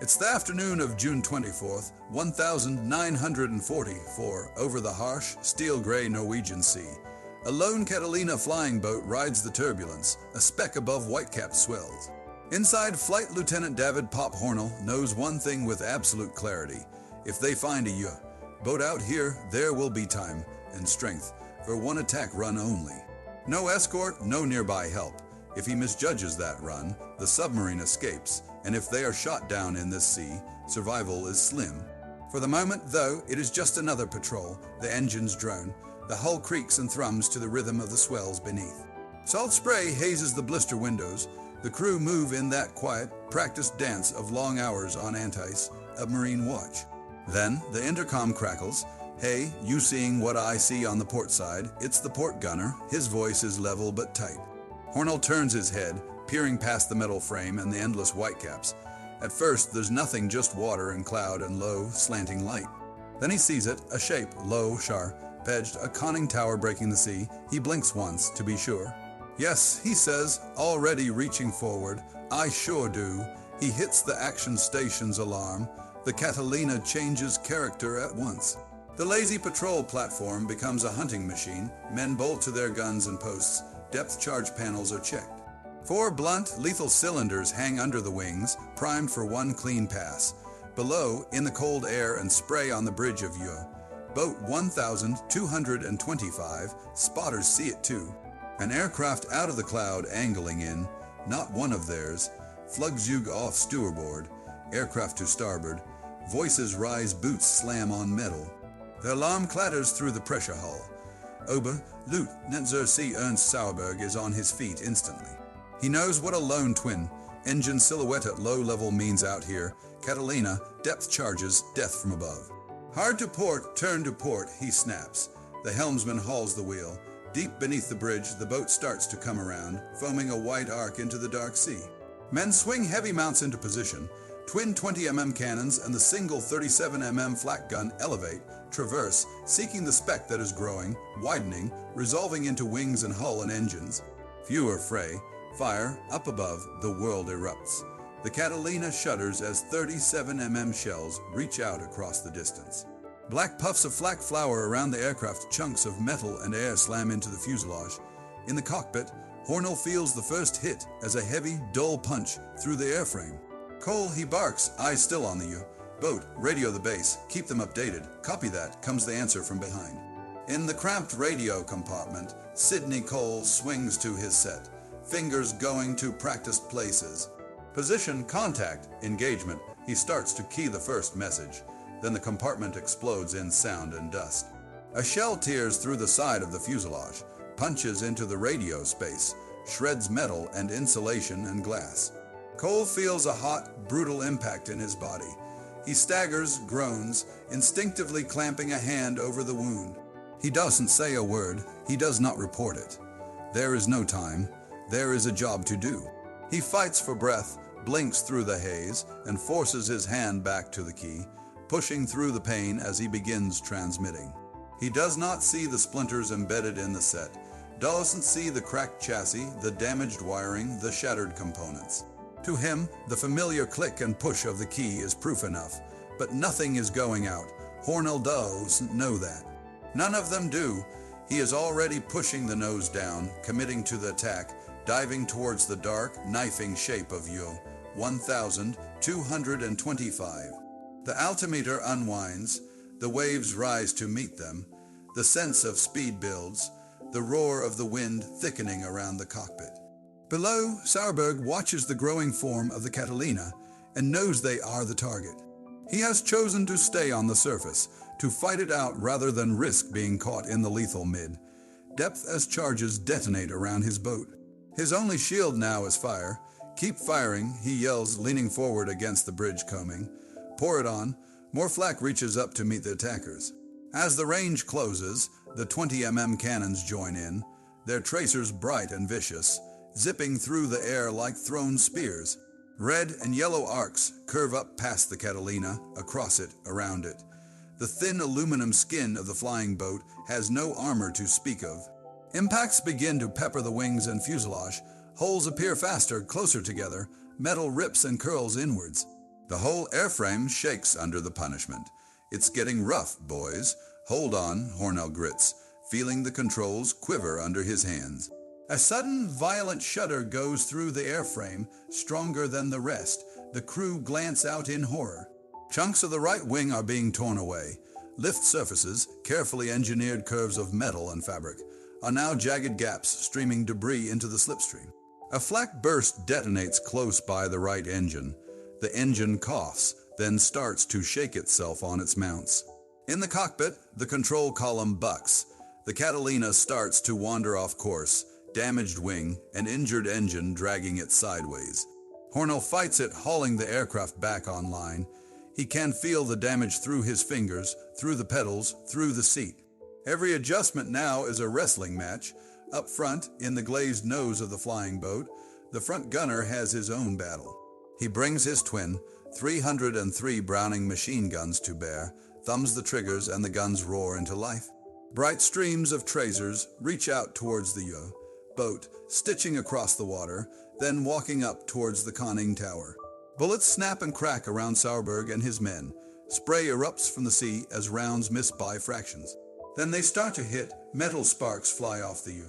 It's the afternoon of June 24th, 1944, over the harsh, steel-gray Norwegian Sea. A lone Catalina flying boat rides the turbulence, a speck above white-capped swells. Inside, Flight Lieutenant David "Pop" Hornell knows one thing with absolute clarity. If they find a boat out here, there will be time and strength for one attack run only. No escort, no nearby help. If he misjudges that run, the submarine escapes, and if they are shot down in this sea, survival is slim. For the moment, though, it is just another patrol. The engines drone. The hull creaks and thrums to the rhythm of the swells beneath. Salt spray hazes the blister windows. The crew move in that quiet, practiced dance of long hours on anti-submarine watch. Then the intercom crackles. "Hey, you seeing what I see on the port side?" It's the port gunner. His voice is level but tight. Hornell turns his head, peering past the metal frame and the endless whitecaps. At first, there's nothing, just water and cloud and low, slanting light. Then he sees it, a shape, low, sharp-edged, a conning tower breaking the sea. He blinks once, to be sure. "Yes," he says, already reaching forward. "I sure do." He hits the action station's alarm. The Catalina changes character at once. The lazy patrol platform becomes a hunting machine. Men bolt to their guns and posts. Depth charge panels are checked. 4 blunt, lethal cylinders hang under the wings, primed for one clean pass. Below, in the cold air and spray on the bridge of Boat 1225, spotters see it too. An aircraft out of the cloud angling in, not one of theirs. Flugzeug off starboard, aircraft to starboard. Voices rise, boots slam on metal. The alarm clatters through the pressure hull. Oberleutnant C. Ernst Sauerberg is on his feet instantly. He knows what a lone twin, engine silhouette at low level means out here. Catalina, depth charges, death from above. "Hard to port, turn to port," he snaps. The helmsman hauls the wheel. Deep beneath the bridge, the boat starts to come around, foaming a white arc into the dark sea. Men swing heavy mounts into position. Twin 20mm cannons and the single 37mm flak gun elevate, traverse, seeking the speck that is growing, widening, resolving into wings and hull and engines. Fewer fray. Fire, up above, the world erupts. The Catalina shudders as 37mm shells reach out across the distance. Black puffs of flak flower around the aircraft, chunks of metal and air slam into the fuselage. In the cockpit, Hornell feels the first hit as a heavy, dull punch through the airframe. "Cole," he barks, eyes still on the boat. "Radio the base. Keep them updated." "Copy that," comes the answer from behind. In the cramped radio compartment, Sidney Cole swings to his set, fingers going to practiced places. "Position, contact, engagement." He starts to key the first message. Then the compartment explodes in sound and dust. A shell tears through the side of the fuselage, punches into the radio space, shreds metal and insulation and glass. Cole feels a hot, brutal impact in his body. He staggers, groans, instinctively clamping a hand over the wound. He doesn't say a word. He does not report it. There is no time. There is a job to do. He fights for breath, blinks through the haze, and forces his hand back to the key, pushing through the pain as he begins transmitting. He does not see the splinters embedded in the set, doesn't see the cracked chassis, the damaged wiring, the shattered components. To him, the familiar click and push of the key is proof enough, but nothing is going out. Hornell doesn't know that. None of them do. He is already pushing the nose down, committing to the attack, diving towards the dark, knifing shape of 1225. The altimeter unwinds, the waves rise to meet them, the sense of speed builds, the roar of the wind thickening around the cockpit. Below, Sauerberg watches the growing form of the Catalina and knows they are the target. He has chosen to stay on the surface, to fight it out rather than risk being caught in the lethal mid. Depth as charges detonate around his boat. His only shield now is fire. "Keep firing," he yells, leaning forward against the bridge combing. "Pour it on." More flak reaches up to meet the attackers. As the range closes, the 20mm cannons join in, their tracers bright and vicious, zipping through the air like thrown spears. Red and yellow arcs curve up past the Catalina, across it, around it. The thin aluminum skin of the flying boat has no armor to speak of. Impacts begin to pepper the wings and fuselage. Holes appear faster, closer together. Metal rips and curls inwards. The whole airframe shakes under the punishment. It's getting rough, boys. Hold on, Hornell grits, feeling the controls quiver under his hands. A sudden, violent shudder goes through the airframe, stronger than the rest. The crew glance out in horror. Chunks of the right wing are being torn away. Lift surfaces, carefully engineered curves of metal and fabric, are now jagged gaps streaming debris into the slipstream. A flak burst detonates close by the right engine. The engine coughs, then starts to shake itself on its mounts. In the cockpit, the control column bucks. The Catalina starts to wander off course, damaged wing, and injured engine dragging it sideways. Hornell fights it, hauling the aircraft back online. He can feel the damage through his fingers, through the pedals, through the seat. Every adjustment now is a wrestling match. Up front, in the glazed nose of the flying boat, the front gunner has his own battle. He brings his twin, 303 Browning machine guns to bear, thumbs the triggers, and the guns roar into life. Bright streams of tracers reach out towards the boat, stitching across the water, then walking up towards the conning tower. Bullets snap and crack around Sauerberg and his men. Spray erupts from the sea as rounds miss by fractions. Then they start to hit. Metal sparks fly off the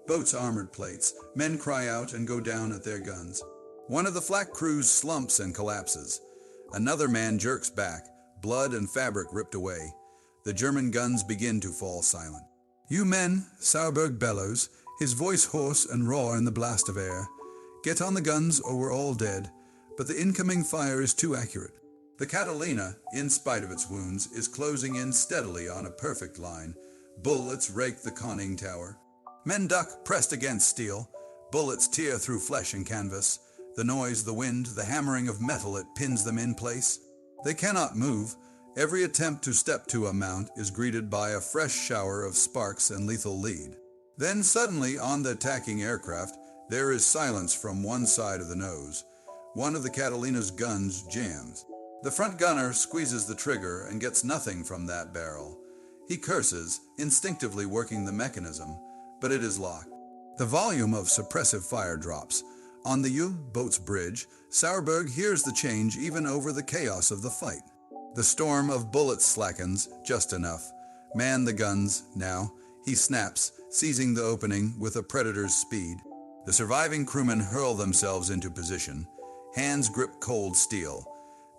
boat's armored plates. Men cry out and go down at their guns. One of the flak crews slumps and collapses. Another man jerks back, blood and fabric ripped away. The German guns begin to fall silent. "You men," Sauerberg bellows, his voice hoarse and raw in the blast of air. "Get on the guns or we're all dead." But the incoming fire is too accurate. The Catalina, in spite of its wounds, is closing in steadily on a perfect line. Bullets rake the conning tower. Men duck, pressed against steel. Bullets tear through flesh and canvas. The noise, the wind, the hammering of metal, it pins them in place. They cannot move. Every attempt to step to a mount is greeted by a fresh shower of sparks and lethal lead. Then suddenly, on the attacking aircraft, there is silence from one side of the nose. One of the Catalina's guns jams. The front gunner squeezes the trigger and gets nothing from that barrel. He curses, instinctively working the mechanism, but it is locked. The volume of suppressive fire drops. On the U-boat's bridge, Sauerberg hears the change even over the chaos of the fight. The storm of bullets slackens just enough. Man the guns, now. He snaps, seizing the opening with a predator's speed. The surviving crewmen hurl themselves into position. Hands grip cold steel.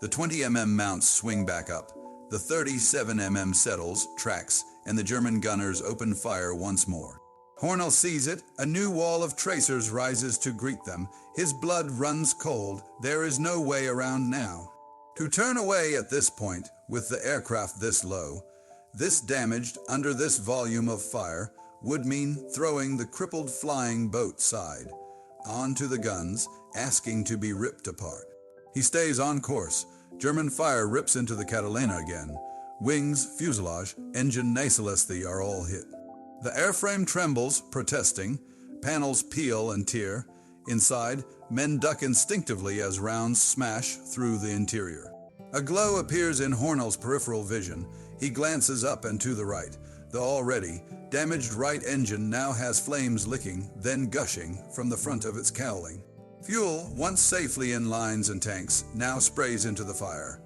The 20 mounts swing back up. The 37 settles, tracks, and the German gunners open fire once more. Hornell sees it. A new wall of tracers rises to greet them. His blood runs cold. There is no way around now. To turn away at this point, with the aircraft this low, this damaged, under this volume of fire, would mean throwing the crippled flying boat side, onto the guns, asking to be ripped apart. He stays on course. German fire rips into the Catalina again. Wings, fuselage, engine nacellesty are all hit. The airframe trembles, protesting. Panels peel and tear. Inside, men duck instinctively as rounds smash through the interior. A glow appears in Hornell's peripheral vision. He glances up and to the right. The already damaged right engine now has flames licking, then gushing from the front of its cowling. Fuel, once safely in lines and tanks, now sprays into the fire.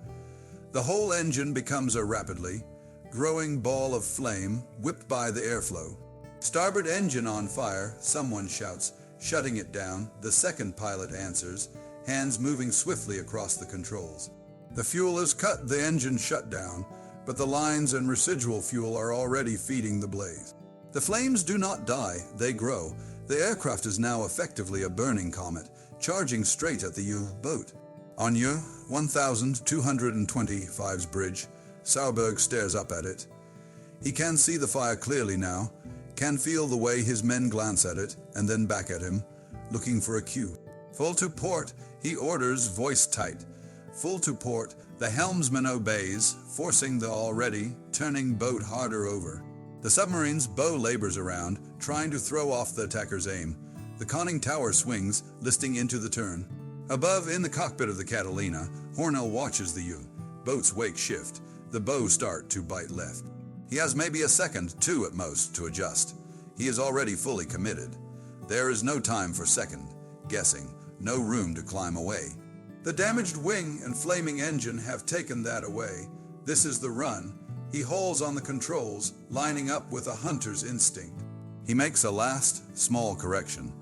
The whole engine becomes a rapidly growing ball of flame whipped by the airflow. Starboard engine on fire, someone shouts, shutting it down. The second pilot answers, hands moving swiftly across the controls. The fuel is cut, the engine shut down, but the lines and residual fuel are already feeding the blaze. The flames do not die, they grow. The aircraft is now effectively a burning comet, charging straight at the U-boat. On U-1225's bridge, Sauerberg stares up at it. He can see the fire clearly now, can feel the way his men glance at it, and then back at him, looking for a cue. Full to port, he orders, voice tight. Full to port, the helmsman obeys, forcing the already turning boat harder over. The submarine's bow labors around, trying to throw off the attacker's aim. The conning tower swings, listing into the turn. Above, in the cockpit of the Catalina, Hornell watches the U-boat's wake shift. The bow start to bite left. He has maybe a second, two at most, to adjust. He is already fully committed. There is no time for second guessing, no room to climb away. The damaged wing and flaming engine have taken that away. This is the run. He hauls on the controls, lining up with a hunter's instinct. He makes a last, small correction,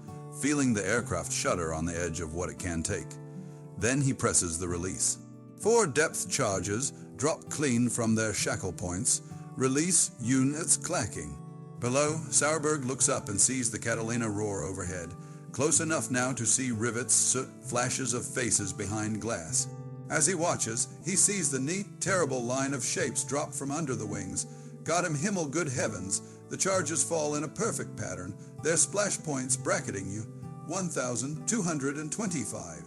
feeling the aircraft shudder on the edge of what it can take. Then he presses the release. 4 depth charges drop clean from their shackle points, release units clacking. Below, Sauerberg looks up and sees the Catalina roar overhead, close enough now to see rivets, soot, flashes of faces behind glass. As he watches, he sees the neat, terrible line of shapes drop from under the wings. God im Himmel, good heavens, the charges fall in a perfect pattern, their splash points bracketing you. 1,225.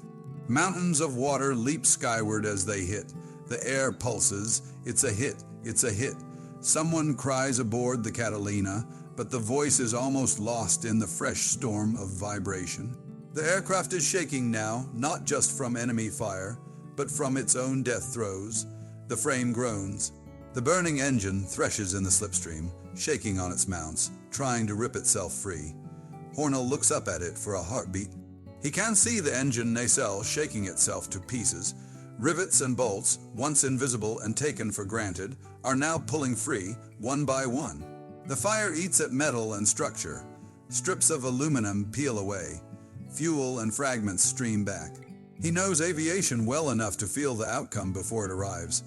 Mountains of water leap skyward as they hit. The air pulses. It's a hit. It's a hit. Someone cries aboard the Catalina, but the voice is almost lost in the fresh storm of vibration. The aircraft is shaking now, not just from enemy fire, but from its own death throes. The frame groans. The burning engine threshes in the slipstream, shaking on its mounts, trying to rip itself free. Hornell looks up at it for a heartbeat. He can see the engine nacelle shaking itself to pieces. Rivets and bolts, once invisible and taken for granted, are now pulling free, one by one. The fire eats at metal and structure. Strips of aluminum peel away. Fuel and fragments stream back. He knows aviation well enough to feel the outcome before it arrives.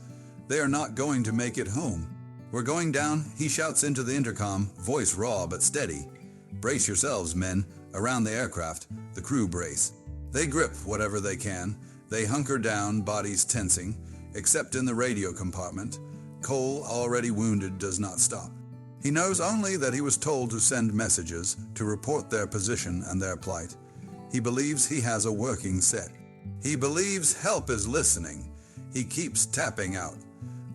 They are not going to make it home. "We're going down," he shouts into the intercom, voice raw but steady. "Brace yourselves, men." Around the aircraft, the crew brace. They grip whatever they can. They hunker down, bodies tensing, except in the radio compartment. Cole, already wounded, does not stop. He knows only that he was told to send messages, to report their position and their plight. He believes he has a working set. He believes help is listening. He keeps tapping out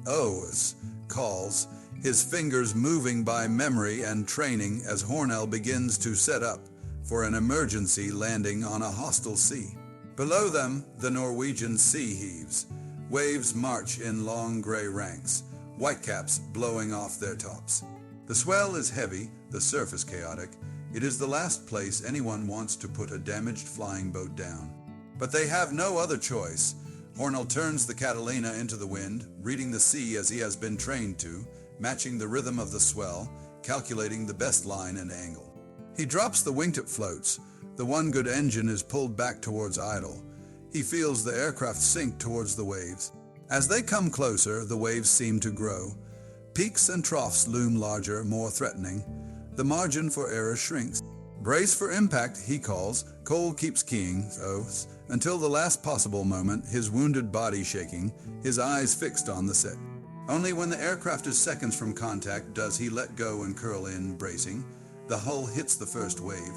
O's, calls, his fingers moving by memory and training as Hornell begins to set up for an emergency landing on a hostile sea. Below them, the Norwegian Sea heaves. Waves march in long gray ranks, whitecaps blowing off their tops. The swell is heavy, the surface chaotic. It is the last place anyone wants to put a damaged flying boat down. But they have no other choice. Hornell turns the Catalina into the wind, reading the sea as he has been trained to, matching the rhythm of the swell, calculating the best line and angle. He drops the wingtip floats. The one good engine is pulled back towards idle. He feels the aircraft sink towards the waves. As they come closer, the waves seem to grow. Peaks and troughs loom larger, more threatening. The margin for error shrinks. "Brace for impact," he calls. Cole keeps keying, until the last possible moment, his wounded body shaking, his eyes fixed on the set. Only when the aircraft is seconds from contact does he let go and curl in, bracing. The hull hits the first wave.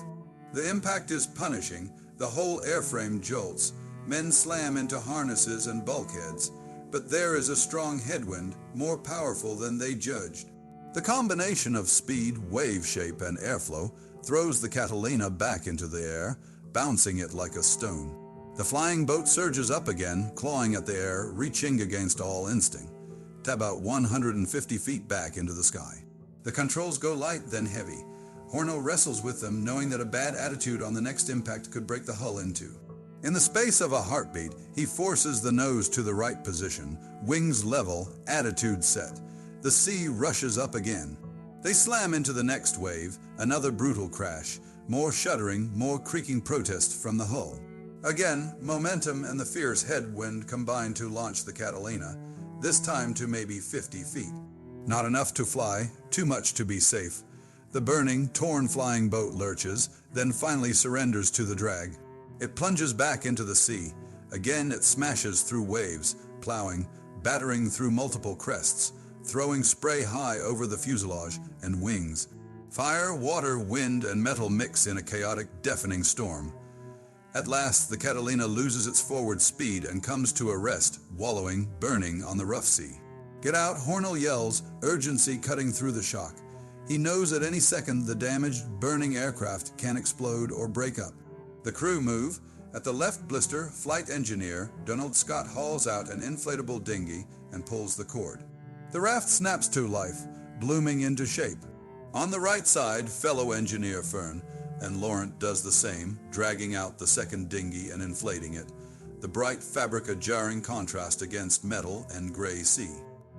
The impact is punishing. The whole airframe jolts. Men slam into harnesses and bulkheads. But there is a strong headwind, more powerful than they judged. The combination of speed, wave shape, and airflow throws the Catalina back into the air, bouncing it like a stone. The flying boat surges up again, clawing at the air, reaching against all instinct, to about 150 feet back into the sky. The controls go light, then heavy. Hornell wrestles with them, knowing that a bad attitude on the next impact could break the hull in two. In the space of a heartbeat, he forces the nose to the right position, wings level, attitude set. The sea rushes up again. They slam into the next wave, another brutal crash, more shuddering, more creaking protest from the hull. Again, momentum and the fierce headwind combine to launch the Catalina, this time to maybe 50 feet. Not enough to fly, too much to be safe. The burning, torn flying boat lurches, then finally surrenders to the drag. It plunges back into the sea. Again it smashes through waves, plowing, battering through multiple crests, throwing spray high over the fuselage and wings. Fire, water, wind, and metal mix in a chaotic, deafening storm. At last, the Catalina loses its forward speed and comes to a rest, wallowing, burning on the rough sea. "Get out," Hornell yells, urgency cutting through the shock. He knows at any second the damaged, burning aircraft can explode or break up. The crew move. At the left blister, flight engineer Donald Scott hauls out an inflatable dinghy and pulls the cord. The raft snaps to life, blooming into shape. On the right side, fellow engineer Fern, and Laurent does the same, dragging out the second dinghy and inflating it. the bright fabric a jarring contrast against metal and gray sea.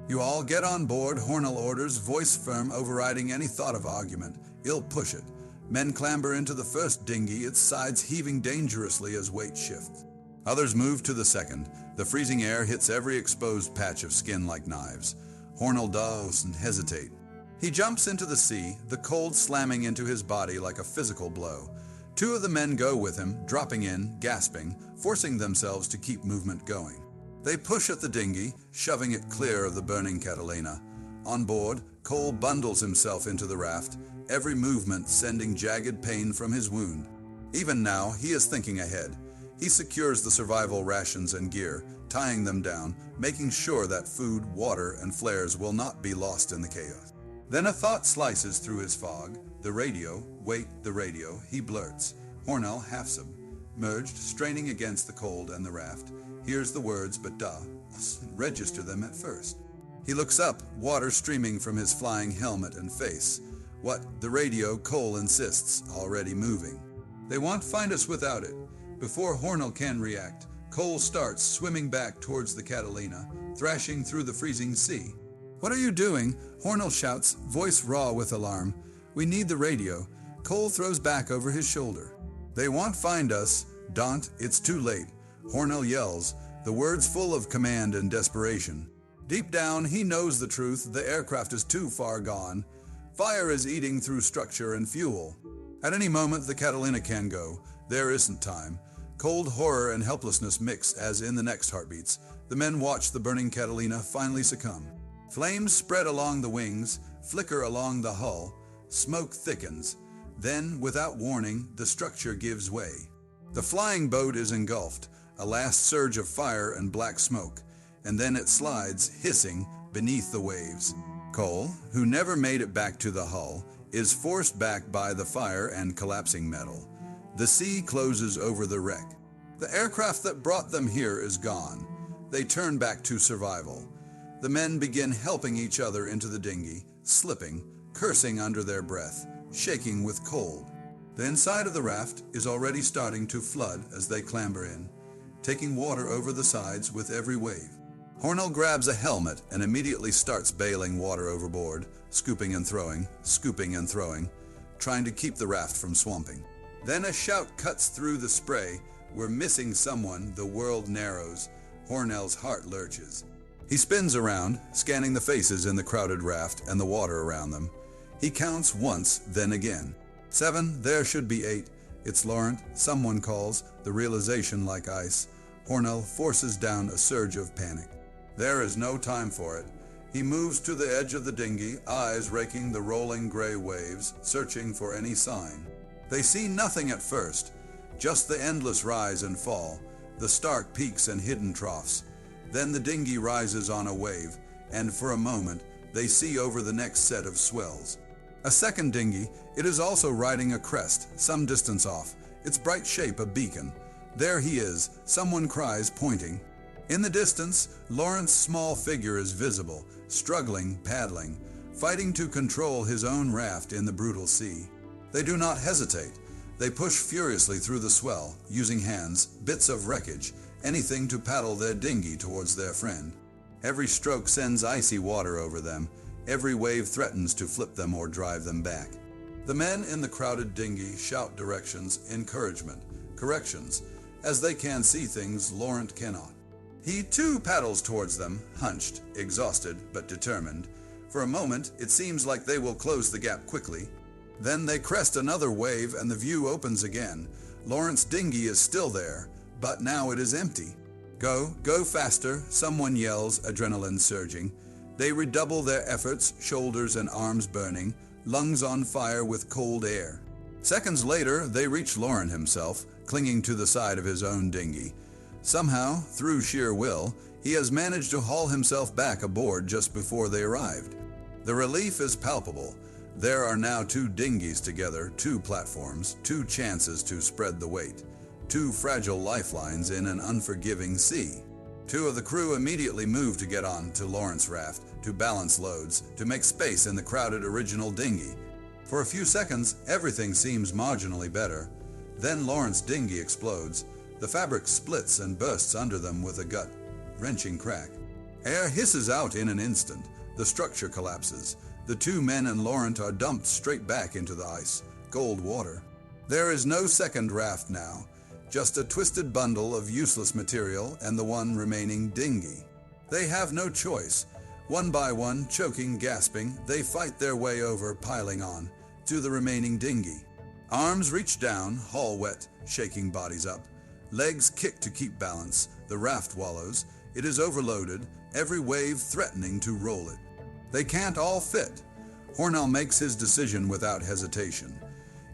"You all get on board," Hornell orders, voice firm, overriding any thought of argument. "He'll push it." Men clamber into the first dinghy, its sides heaving dangerously as weight shifts. Others move to the second. The freezing air hits every exposed patch of skin like knives. Hornell doesn't hesitate. He jumps into the sea, the cold slamming into his body like a physical blow. Two of the men go with him, dropping in, gasping, forcing themselves to keep movement going. They push at the dinghy, shoving it clear of the burning Catalina. On board, Cole bundles himself into the raft, every movement sending jagged pain from his wound. Even now, he is thinking ahead. He secures the survival rations and gear, tying them down, making sure that food, water, and flares will not be lost in the chaos. Then a thought slices through his fog. The radio, wait, the radio, he blurts. Hornell, half-submerged, straining against the cold and the raft, hears the words, but register them at first. He looks up, water streaming from his flying helmet and face. What? The radio, Cole insists, already moving. They won't find us without it. Before Hornell can react, Cole starts swimming back towards the Catalina, thrashing through the freezing sea. "What are you doing?" Hornell shouts, voice raw with alarm. "We need the radio." Cole throws back over his shoulder. "They won't find us. Don't, it's too late." Hornell yells, the words full of command and desperation. Deep down, he knows the truth. The aircraft is too far gone. Fire is eating through structure and fuel. At any moment, the Catalina can go. There isn't time. Cold horror and helplessness mix as in the next heartbeats. The men watch the burning Catalina finally succumb. Flames spread along the wings, flicker along the hull. Smoke thickens. Then, without warning, the structure gives way. The flying boat is engulfed, a last surge of fire and black smoke, and then it slides, hissing, beneath the waves. Cole, who never made it back to the hull, is forced back by the fire and collapsing metal. The sea closes over the wreck. The aircraft that brought them here is gone. They turn back to survival. The men begin helping each other into the dinghy, slipping, cursing under their breath, shaking with cold. The inside of the raft is already starting to flood as they clamber in, taking water over the sides with every wave. Hornell grabs a helmet and immediately starts bailing water overboard, scooping and throwing, trying to keep the raft from swamping. Then a shout cuts through the spray. "We're missing someone." The world narrows. Hornell's heart lurches. He spins around, scanning the faces in the crowded raft and the water around them. He counts once, then again. 7, there should be 8. It's Laurent, someone calls, the realization like ice. Hornell forces down a surge of panic. There is no time for it. He moves to the edge of the dinghy, eyes raking the rolling gray waves, searching for any sign. They see nothing at first, just the endless rise and fall, the stark peaks and hidden troughs. Then the dinghy rises on a wave, and for a moment, they see over the next set of swells. A second dinghy, it is also riding a crest, some distance off, its bright shape a beacon. There he is, someone cries, pointing. In the distance, Laurent's small figure is visible, struggling, paddling, fighting to control his own raft in the brutal sea. They do not hesitate. They push furiously through the swell, using hands, bits of wreckage, anything to paddle their dinghy towards their friend. Every stroke sends icy water over them. Every wave threatens to flip them or drive them back. The men in the crowded dinghy shout directions, encouragement, corrections, as they can see things Laurent cannot. He too paddles towards them, hunched, exhausted, but determined. For a moment, it seems like they will close the gap quickly. Then they crest another wave and the view opens again. Laurent's dinghy is still there, but now it is empty. Go faster, someone yells, adrenaline surging. They redouble their efforts, shoulders and arms burning, lungs on fire with cold air. Seconds later, they reach Laurent himself, clinging to the side of his own dinghy. Somehow, through sheer will, he has managed to haul himself back aboard just before they arrived. The relief is palpable. There are now 2 dinghies together, 2 platforms, 2 chances to spread the weight, 2 fragile lifelines in an unforgiving sea. 2 of the crew immediately move to get on to Laurent's raft, to balance loads, to make space in the crowded original dinghy. For a few seconds, everything seems marginally better. Then Laurent's dinghy explodes. The fabric splits and bursts under them with a gut-wrenching crack. Air hisses out in an instant. The structure collapses. The two men and Laurent are dumped straight back into the ice, cold water. There is no second raft now, just a twisted bundle of useless material and the one remaining dinghy. They have no choice. One by one, choking, gasping, they fight their way over, piling on, to the remaining dinghy. Arms reach down, hull wet, shaking bodies up. Legs kick to keep balance. The raft wallows. It is overloaded, every wave threatening to roll it. They can't all fit. Hornell makes his decision without hesitation.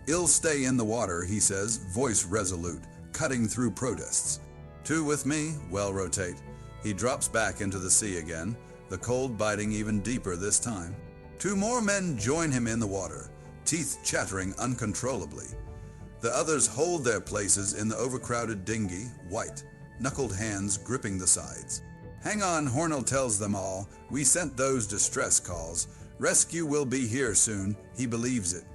"I'll stay in the water," he says, voice resolute, cutting through protests. "Two with me, well rotate." He drops back into the sea again, the cold biting even deeper this time. Two more men join him in the water, teeth chattering uncontrollably. The others hold their places in the overcrowded dinghy, white, knuckled hands gripping the sides. "Hang on," Hornell tells them all. "We sent those distress calls. Rescue will be here soon." He believes it.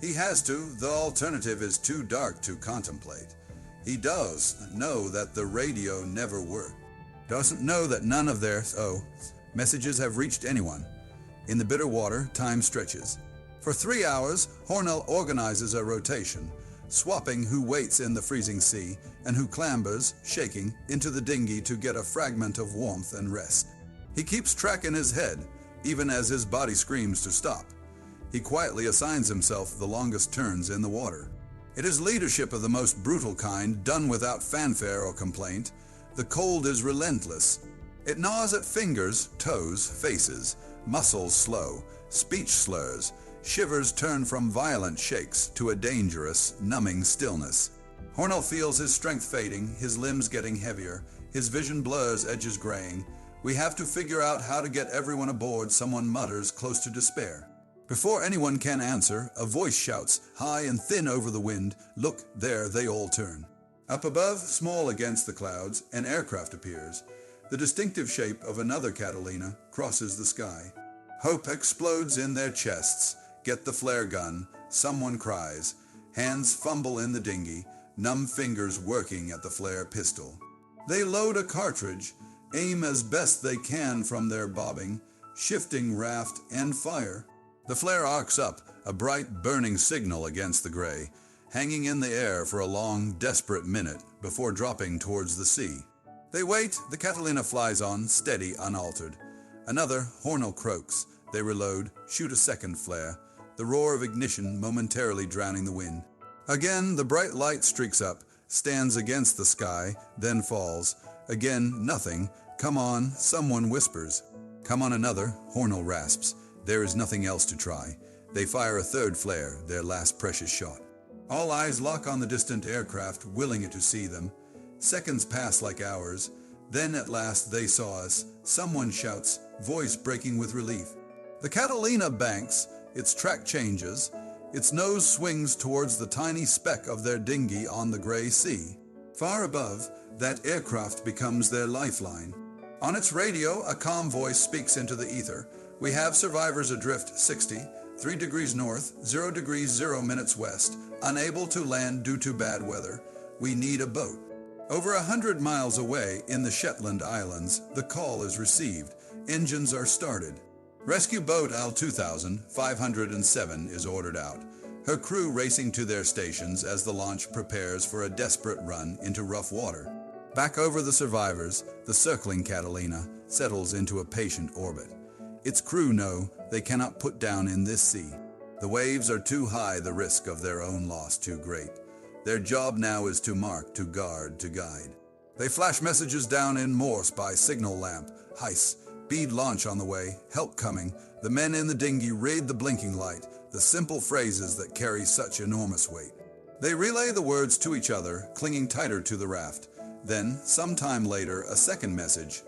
He has to. The alternative is too dark to contemplate. He does know that the radio never worked. Doesn't know that none of their messages have reached anyone. In the bitter water, time stretches. For 3 hours, Hornell organizes a rotation, swapping who waits in the freezing sea and who clambers, shaking, into the dinghy to get a fragment of warmth and rest. He keeps track in his head, even as his body screams to stop. He quietly assigns himself the longest turns in the water. It is leadership of the most brutal kind, done without fanfare or complaint. The cold is relentless. It gnaws at fingers, toes, faces, muscles slow, speech slurs. Shivers turn from violent shakes to a dangerous, numbing stillness. Hornell feels his strength fading, his limbs getting heavier, his vision blurs, edges graying. "We have to figure out how to get everyone aboard," someone mutters, close to despair. Before anyone can answer, a voice shouts, high and thin over the wind, "Look, there they all turn." Up above, small against the clouds, an aircraft appears. The distinctive shape of another Catalina crosses the sky. Hope explodes in their chests. "Get the flare gun," someone cries. Hands fumble in the dinghy, numb fingers working at the flare pistol. They load a cartridge, aim as best they can from their bobbing, shifting raft, and fire. The flare arcs up, a bright burning signal against the gray, hanging in the air for a long, desperate minute before dropping towards the sea. They wait, the Catalina flies on, steady, unaltered. Another, Hornell croaks. They reload, shoot a second flare, the roar of ignition momentarily drowning the wind. Again, the bright light streaks up, stands against the sky, then falls. Again, nothing. "Come on," someone whispers. "Come on another," Hornell rasps. There is nothing else to try. They fire a third flare, their last precious shot. All eyes lock on the distant aircraft, willing it to see them. Seconds pass like hours. Then at last they saw us. Someone shouts, voice breaking with relief. The Catalina banks, its track changes. Its nose swings towards the tiny speck of their dinghy on the gray sea. Far above, that aircraft becomes their lifeline. On its radio, a calm voice speaks into the ether. "We have survivors adrift 60, 3 degrees north, 0 degrees 0 minutes west, unable to land due to bad weather. We need a boat." Over 100 miles away in the Shetland Islands, the call is received. Engines are started. Rescue boat AL 2507 is ordered out, her crew racing to their stations as the launch prepares for a desperate run into rough water. Back over the survivors, the circling Catalina settles into a patient orbit. Its crew know they cannot put down in this sea. The waves are too high, the risk of their own loss too great. Their job now is to mark, to guard, to guide. They flash messages down in Morse by signal lamp. Heiss, bead launch on the way, help coming. The men in the dinghy read the blinking light, the simple phrases that carry such enormous weight. They relay the words to each other, clinging tighter to the raft. Then, sometime later, a second message,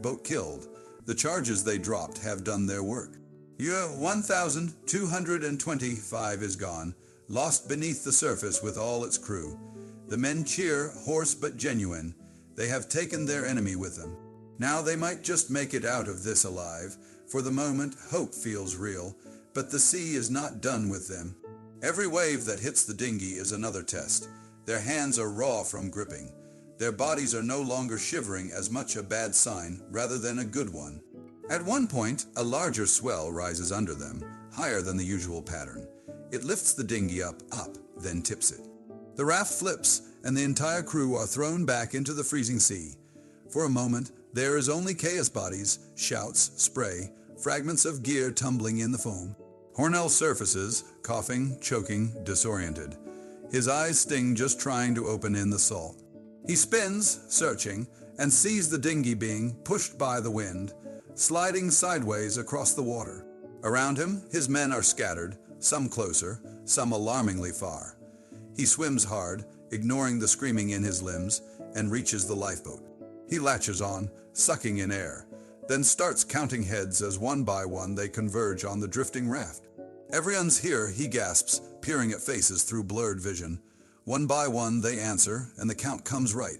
boat killed. The charges they dropped have done their work. 1225 is gone, lost beneath the surface with all its crew. The men cheer, hoarse but genuine. They have taken their enemy with them. Now they might just make it out of this alive. For the moment, hope feels real, but the sea is not done with them. Every wave that hits the dinghy is another test. Their hands are raw from gripping. Their bodies are no longer shivering, as much a bad sign rather than a good one. At one point, a larger swell rises under them, higher than the usual pattern. It lifts the dinghy up, then tips it. The raft flips, and the entire crew are thrown back into the freezing sea. For a moment, there is only chaos bodies, shouts, spray, fragments of gear tumbling in the foam. Hornell surfaces, coughing, choking, disoriented. His eyes sting just trying to open in the salt. He spins, searching, and sees the dinghy being pushed by the wind, sliding sideways across the water. Around him, his men are scattered, some closer, some alarmingly far. He swims hard, ignoring the screaming in his limbs, and reaches the lifeboat. He latches on, sucking in air, then starts counting heads as one by one they converge on the drifting raft. "Everyone's here," he gasps, peering at faces through blurred vision. One by one they answer, and the count comes right.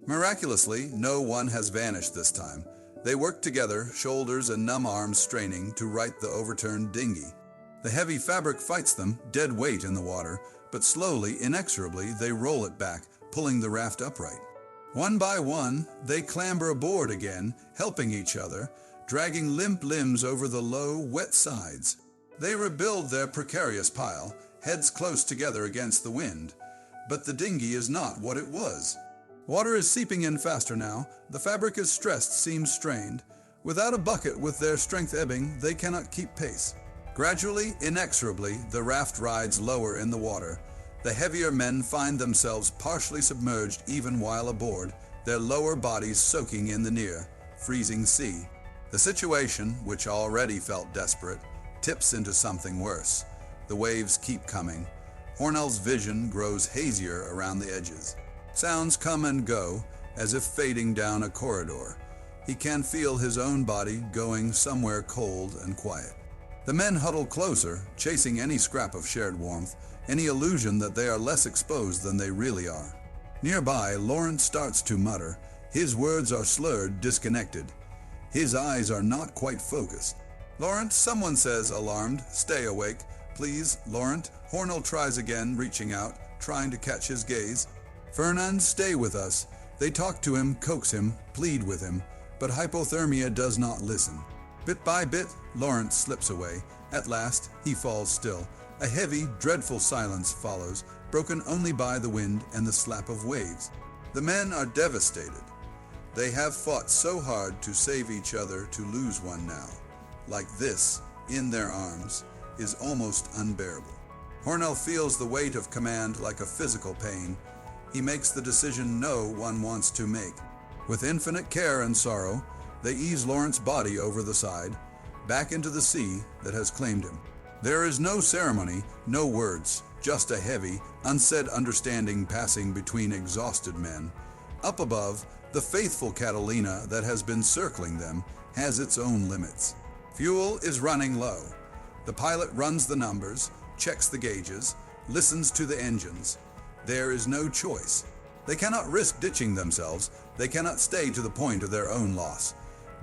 Miraculously, no one has vanished this time. They work together, shoulders and numb arms straining to right the overturned dinghy. The heavy fabric fights them, dead weight in the water, but slowly, inexorably, they roll it back, pulling the raft upright. One by one, they clamber aboard again, helping each other, dragging limp limbs over the low, wet sides. They rebuild their precarious pile, heads close together against the wind. But the dinghy is not what it was. Water is seeping in faster now. The fabric is stressed, seems strained. Without a bucket, with their strength ebbing, they cannot keep pace. Gradually, inexorably, the raft rides lower in the water. The heavier men find themselves partially submerged even while aboard, their lower bodies soaking in the near, freezing sea. The situation, which already felt desperate, tips into something worse. The waves keep coming. Hornell's vision grows hazier around the edges. Sounds come and go, as if fading down a corridor. He can feel his own body going somewhere cold and quiet. The men huddle closer, chasing any scrap of shared warmth, any illusion that they are less exposed than they really are. Nearby, Lawrence starts to mutter. His words are slurred, disconnected. His eyes are not quite focused. "Lawrence," someone says, alarmed. "Stay awake. Please, Lawrence." Hornell tries again, reaching out, trying to catch his gaze. "Fernand, stay with us." They talk to him, coax him, plead with him, but hypothermia does not listen. Bit by bit, Lawrence slips away. At last, he falls still. A heavy, dreadful silence follows, broken only by the wind and the slap of waves. The men are devastated. They have fought so hard to save each other to lose one now. Like this, in their arms, is almost unbearable. Hornell feels the weight of command like a physical pain. He makes the decision no one wants to make. With infinite care and sorrow, they ease Lawrence's body over the side, back into the sea that has claimed him. There is no ceremony, no words, just a heavy, unsaid understanding passing between exhausted men. Up above, the faithful Catalina that has been circling them has its own limits. Fuel is running low. The pilot runs the numbers, checks the gauges, listens to the engines. There is no choice. They cannot risk ditching themselves. They cannot stay to the point of their own loss.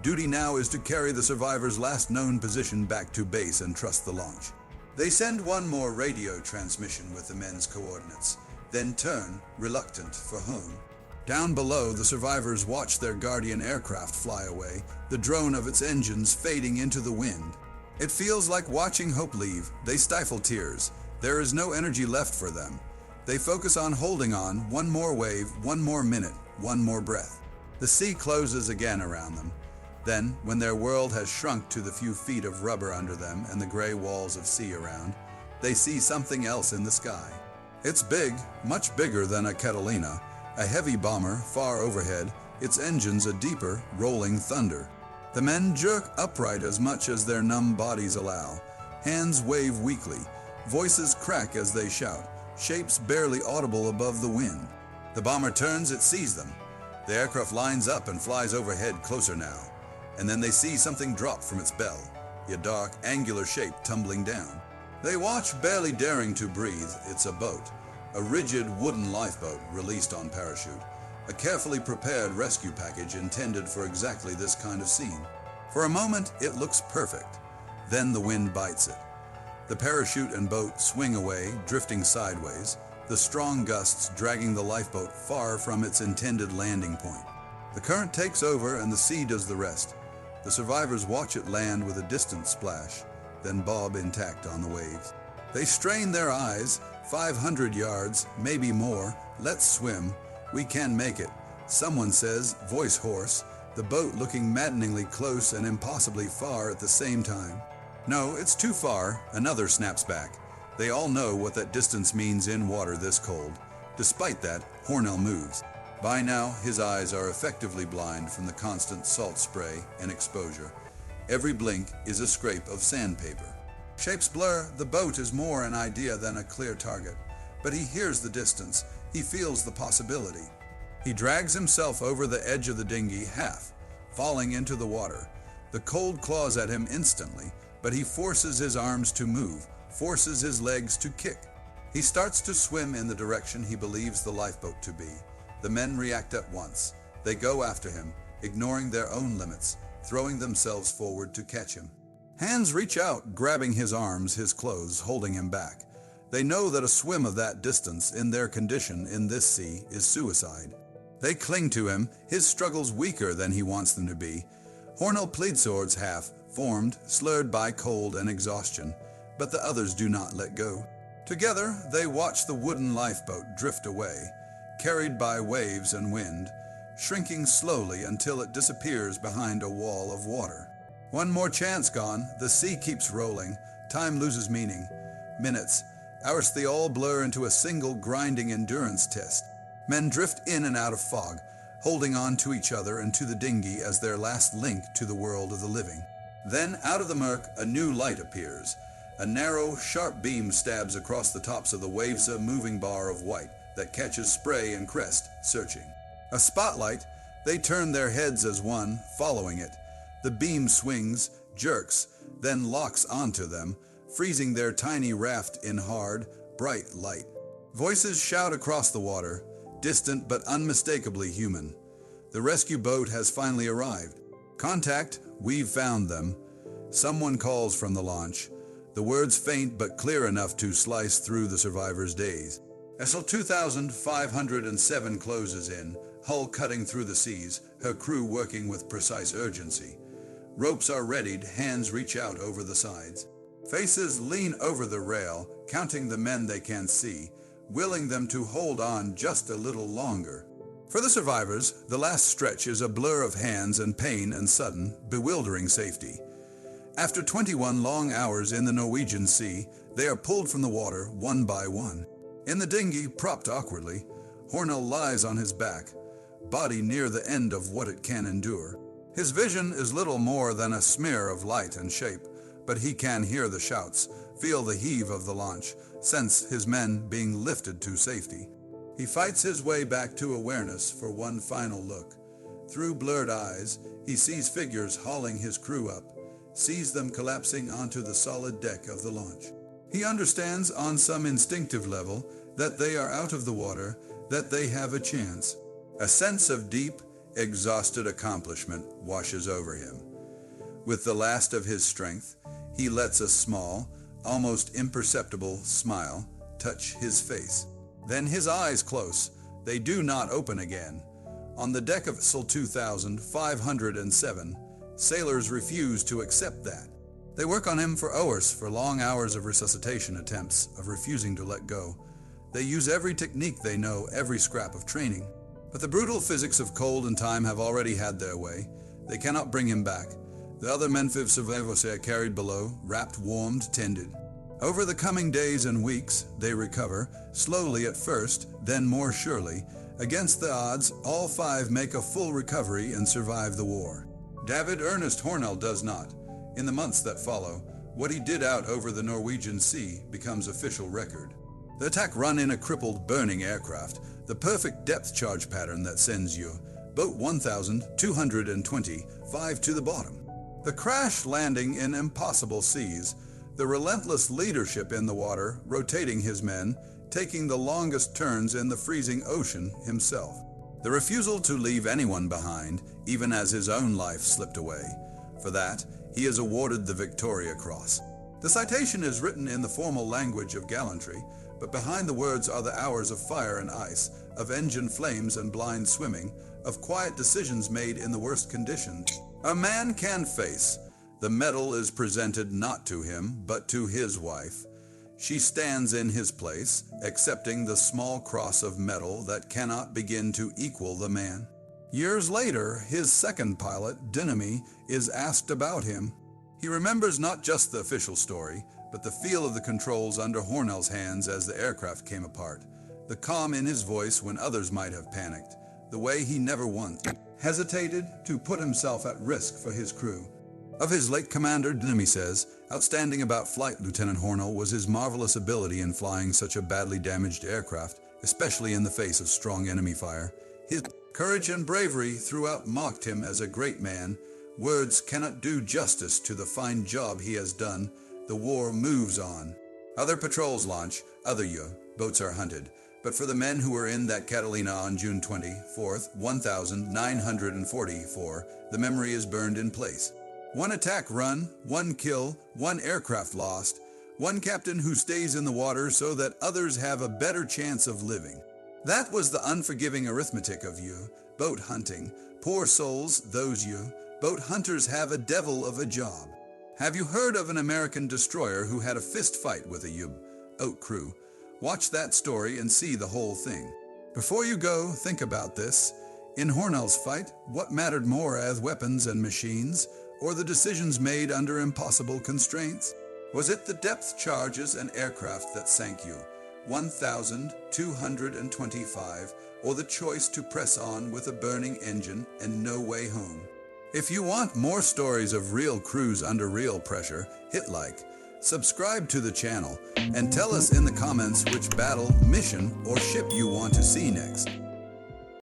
Duty now is to carry the survivor's last known position back to base and trust the launch. They send one more radio transmission with the men's coordinates, then turn, reluctant, for home. Down below, the survivors watch their Guardian aircraft fly away, the drone of its engines fading into the wind. It feels like watching hope leave. They stifle tears. There is no energy left for them. They focus on holding on, one more wave, one more minute, one more breath. The sea closes again around them. Then, when their world has shrunk to the few feet of rubber under them and the gray walls of sea around, they see something else in the sky. It's big, much bigger than a Catalina, a heavy bomber far overhead, its engines a deeper, rolling thunder. The men jerk upright as much as their numb bodies allow. Hands wave weakly. Voices crack as they shout, shapes barely audible above the wind. The bomber turns, it sees them. The aircraft lines up and flies overhead closer now. And then they see something drop from its bell, a dark, angular shape tumbling down. They watch, barely daring to breathe. It's a boat, a rigid wooden lifeboat released on parachute, a carefully prepared rescue package intended for exactly this kind of scene. For a moment, it looks perfect. Then the wind bites it. The parachute and boat swing away, drifting sideways. the strong gusts dragging the lifeboat far from its intended landing point. The current takes over and the sea does the rest. The survivors watch it land with a distant splash, then bob intact on the waves. They strain their eyes, 500 yards, maybe more. Let's swim. We can make it. Someone says, voice hoarse, the boat looking maddeningly close and impossibly far at the same time. No, it's too far, another snaps back. They all know what that distance means in water this cold. Despite that, Hornell moves. By now, his eyes are effectively blind from the constant salt spray and exposure. Every blink is a scrape of sandpaper. Shapes blur, the boat is more an idea than a clear target. But he hears the distance, he feels the possibility. He drags himself over the edge of the dinghy half, falling into the water. The cold claws at him instantly, but he forces his arms to move, forces his legs to kick. He starts to swim in the direction he believes the lifeboat to be. The men react at once. They go after him, ignoring their own limits, throwing themselves forward to catch him. Hands reach out, grabbing his arms, his clothes, holding him back. They know that a swim of that distance in their condition in this sea is suicide. They cling to him, his struggles weaker than he wants them to be. Hornell pleads swords half, formed, slurred by cold and exhaustion, but the others do not let go. Together, they watch the wooden lifeboat drift away, carried by waves and wind, shrinking slowly until it disappears behind a wall of water. One more chance gone, the sea keeps rolling, time loses meaning. Minutes, hours, they all blur into a single grinding endurance test. Men drift in and out of fog, holding on to each other and to the dinghy as their last link to the world of the living. Then, out of the murk, a new light appears. A narrow, sharp beam stabs across the tops of the waves, a moving bar of white that catches spray and crest, searching. A spotlight, they turn their heads as one, following it. The beam swings, jerks, then locks onto them, freezing their tiny raft in hard, bright light. Voices shout across the water, distant but unmistakably human. The rescue boat has finally arrived. Contact, we've found them. Someone calls from the launch. The words faint but clear enough to slice through the survivors' days. SL 2507 closes in, hull cutting through the seas, her crew working with precise urgency. Ropes are readied, hands reach out over the sides. Faces lean over the rail, counting the men they can see, willing them to hold on just a little longer. For the survivors, the last stretch is a blur of hands and pain and sudden, bewildering safety. After 21 long hours in the Norwegian Sea, they are pulled from the water one by one. In the dinghy, propped awkwardly, Hornell lies on his back, body near the end of what it can endure. His vision is little more than a smear of light and shape, but he can hear the shouts, feel the heave of the launch, sense his men being lifted to safety. He fights his way back to awareness for one final look. Through blurred eyes, he sees figures hauling his crew up, sees them collapsing onto the solid deck of the launch. He understands on some instinctive level that they are out of the water, that they have a chance. A sense of deep, exhausted accomplishment washes over him. With the last of his strength, he lets a small, almost imperceptible smile touch his face. Then his eyes close. They do not open again. On the deck of SL 2507, sailors refuse to accept that. They work on him for hours, for long hours of resuscitation attempts, of refusing to let go. They use every technique they know, every scrap of training. But the brutal physics of cold and time have already had their way. They cannot bring him back. The other men survivors are carried below, wrapped, warmed, tended. Over the coming days and weeks, they recover, slowly at first, then more surely. Against the odds, all five make a full recovery and survive the war. David Ernest Hornell does not. In the months that follow, what he did out over the Norwegian Sea becomes official record. The attack run in a crippled, burning aircraft, the perfect depth charge pattern that sends you, boat 1,220, 5 to the bottom. The crash landing in impossible seas, the relentless leadership in the water, rotating his men, taking the longest turns in the freezing ocean himself. The refusal to leave anyone behind, even as his own life slipped away. For that, he is awarded the Victoria Cross. The citation is written in the formal language of gallantry, But behind the words are the hours of fire and ice, of engine flames and blind swimming, of quiet decisions made in the worst conditions. A man can face. The medal is presented not to him, but to his wife. She stands in his place, accepting the small cross of metal that cannot begin to equal the man. Years later, his second pilot, Dynamy, is asked about him. He remembers not just the official story, but the feel of the controls under Hornell's hands as the aircraft came apart, the calm in his voice when others might have panicked, the way he never once hesitated to put himself at risk for his crew. Of his late commander, Dynamy says, outstanding about flight Lieutenant Hornell was his marvelous ability in flying such a badly damaged aircraft, especially in the face of strong enemy fire. His courage and bravery throughout mocked him as a great man. Words cannot do justice to the fine job he has done. The war moves on. Other patrols launch, other boats are hunted. But for the men who were in that Catalina on June 24th, 1944, the memory is burned in place. One attack run, one kill, one aircraft lost, one captain who stays in the water so that others have a better chance of living. That was the unforgiving arithmetic of boat hunting. Poor souls, those boat hunters have a devil of a job. Have you heard of an American destroyer who had a fist fight with a boat crew? Watch that story and see the whole thing. Before you go, think about this. In Hornell's fight, what mattered more as weapons and machines, or the decisions made under impossible constraints? Was it the depth charges and aircraft that sank you, 1,225, or the choice to press on with a burning engine and no way home? If you want more stories of real crews under real pressure, hit like, subscribe to the channel, and tell us in the comments which battle, mission, or ship you want to see next.